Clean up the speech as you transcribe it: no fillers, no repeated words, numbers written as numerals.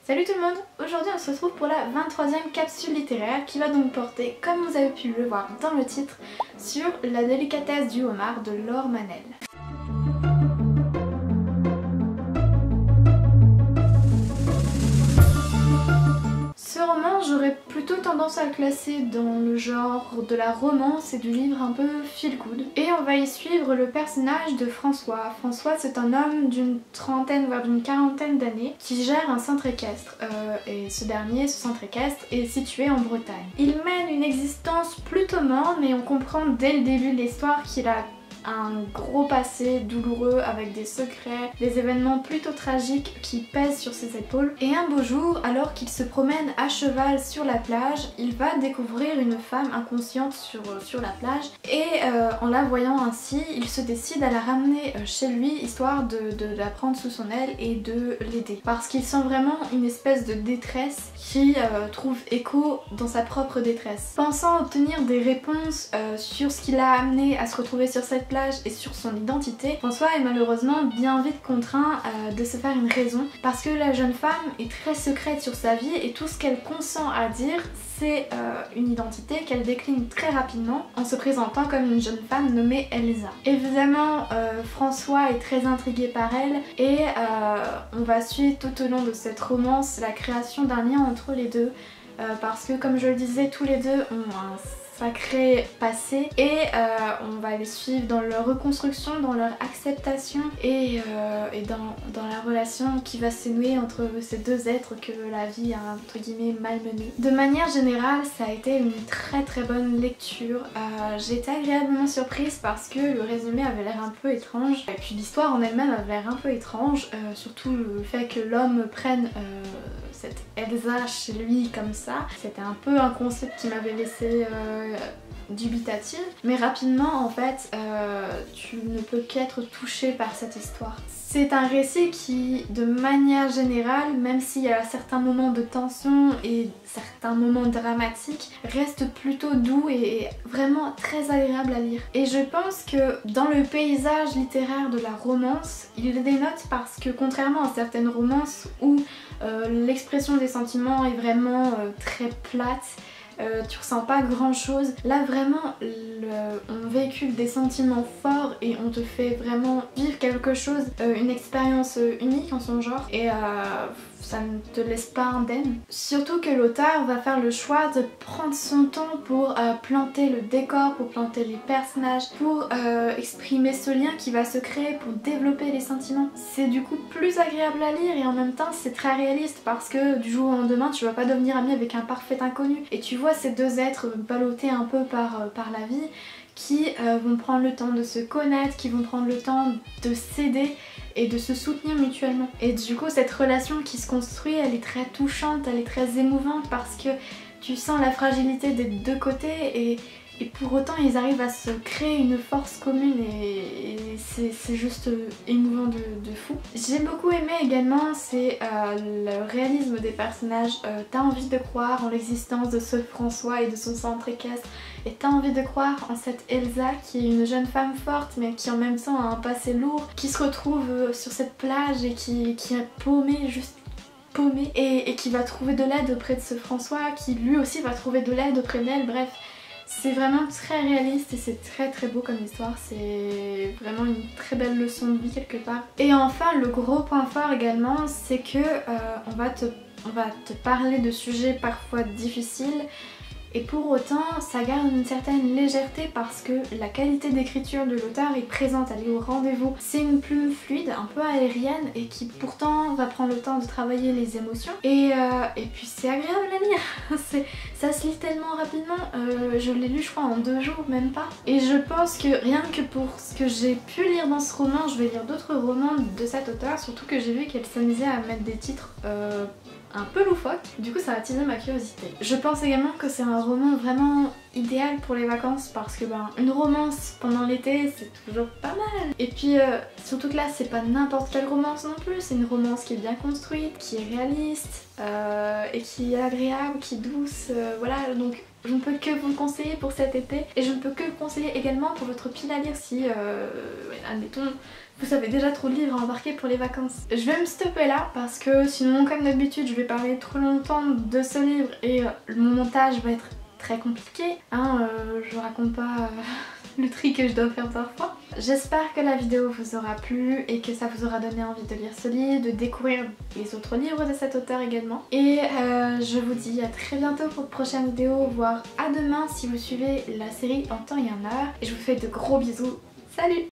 Salut tout le monde! Aujourd'hui on se retrouve pour la 23e capsule littéraire qui va donc porter, comme vous avez pu le voir dans le titre, sur La délicatesse du homard de Laure Manel. Ce roman, j'aurais plutôt tendance à le classer dans le genre de la romance et du livre un peu feel good. Et on va y suivre le personnage de François. François, c'est un homme d'une trentaine voire d'une quarantaine d'années qui gère un centre équestre. Et ce centre équestre, est situé en Bretagne. Il mène une existence plutôt morne et on comprend dès le début de l'histoire qu'il a un gros passé douloureux avec des secrets, des événements plutôt tragiques qui pèsent sur ses épaules. Et un beau jour, alors qu'il se promène à cheval sur la plage, il va découvrir une femme inconsciente sur la plage et en la voyant ainsi, il se décide à la ramener chez lui histoire de la prendre sous son aile et de l'aider. Parce qu'il sent vraiment une espèce de détresse qui trouve écho dans sa propre détresse. Pensant obtenir des réponses sur ce qui l'a amené à se retrouver sur cette plage et sur son identité, François est malheureusement bien vite contraint de se faire une raison parce que la jeune femme est très secrète sur sa vie et tout ce qu'elle consent à dire c'est une identité qu'elle décline très rapidement en se présentant comme une jeune femme nommée Elsa. Évidemment François est très intrigué par elle et on va suivre tout au long de cette romance la création d'un lien entre les deux parce que comme je le disais tous les deux ont un sacré passé et on va les suivre dans leur reconstruction, dans leur acceptation et dans la relation qui va se nouer entre ces deux êtres que la vie a entre guillemets malmenés. De manière générale ça a été une très bonne lecture. J'ai été agréablement surprise parce que le résumé avait l'air un peu étrange et puis l'histoire en elle-même avait l'air un peu étrange, surtout le fait que l'homme prenne cette Elsa chez lui comme ça. C'était un peu un concept qui m'avait laissé dubitative, mais rapidement en fait tu ne peux qu'être touché par cette histoire. C'est un récit qui de manière générale, même s'il y a certains moments de tension et certains moments dramatiques, reste plutôt doux et vraiment très agréable à lire. Et je pense que dans le paysage littéraire de la romance, il dénote parce que contrairement à certaines romances où l'expression des sentiments est vraiment très plate, tu ressens pas grand chose. Là vraiment on véhicule des sentiments forts et on te fait vraiment vivre quelque chose, une expérience unique en son genre et ça ne te laisse pas indemne. Surtout que l'auteur va faire le choix de prendre son temps pour planter le décor, pour planter les personnages, pour exprimer ce lien qui va se créer, pour développer les sentiments. C'est du coup plus agréable à lire et en même temps c'est très réaliste parce que du jour au lendemain tu vas pas devenir ami avec un parfait inconnu et tu vois ces deux êtres ballottés un peu par la vie qui vont prendre le temps de se connaître, qui vont prendre le temps de s'aider et de se soutenir mutuellement. Et du coup cette relation qui se construit elle est très touchante, elle est très émouvante parce que tu sens la fragilité des deux côtés et pour autant ils arrivent à se créer une force commune et c'est juste émouvant de fou. J'ai beaucoup aimé également c'est le réalisme des personnages. T'as envie de croire en l'existence de ce François et de son centre équestre et t'as envie de croire en cette Elsa qui est une jeune femme forte mais qui en même temps a un passé lourd, qui se retrouve sur cette plage et qui est paumée, juste paumée et qui va trouver de l'aide auprès de ce François qui lui aussi va trouver de l'aide auprès d'elle. Bref, c'est vraiment très réaliste et c'est très beau comme histoire, c'est vraiment une très belle leçon de vie quelque part. Et enfin le gros point fort également c'est que on va te parler de sujets parfois difficiles et pour autant ça garde une certaine légèreté parce que la qualité d'écriture de l'auteur est présente, elle est au rendez-vous. C'est une plume fluide, un peu aérienne et qui pourtant va prendre le temps de travailler les émotions et puis c'est agréable à lire. Ça se lit tellement rapidement, je l'ai lu je crois en 2 jours même pas et je pense que rien que pour ce que j'ai pu lire dans ce roman, je vais lire d'autres romans de cet auteur, surtout que j'ai vu qu'elle s'amusait à mettre des titres un peu loufoque, du coup ça a attisé ma curiosité. Je pense également que c'est un roman vraiment idéal pour les vacances parce que une romance pendant l'été c'est toujours pas mal. Et puis surtout que là c'est pas n'importe quelle romance non plus, c'est une romance qui est bien construite, qui est réaliste et qui est agréable, qui est douce, voilà donc je ne peux que vous le conseiller pour cet été et je ne peux que le conseiller également pour votre pile à lire si, admettons, Vous avez déjà trop de livres à embarquer pour les vacances. Je vais me stopper là parce que sinon comme d'habitude je vais parler trop longtemps de ce livre et mon montage va être très compliqué. Hein, je raconte pas le tri que je dois faire parfois. J'espère que la vidéo vous aura plu et que ça vous aura donné envie de lire ce livre, de découvrir les autres livres de cet auteur également. Et je vous dis à très bientôt pour de prochaines vidéos, voire à demain si vous suivez la série En temps et en heure. Et je vous fais de gros bisous. Salut!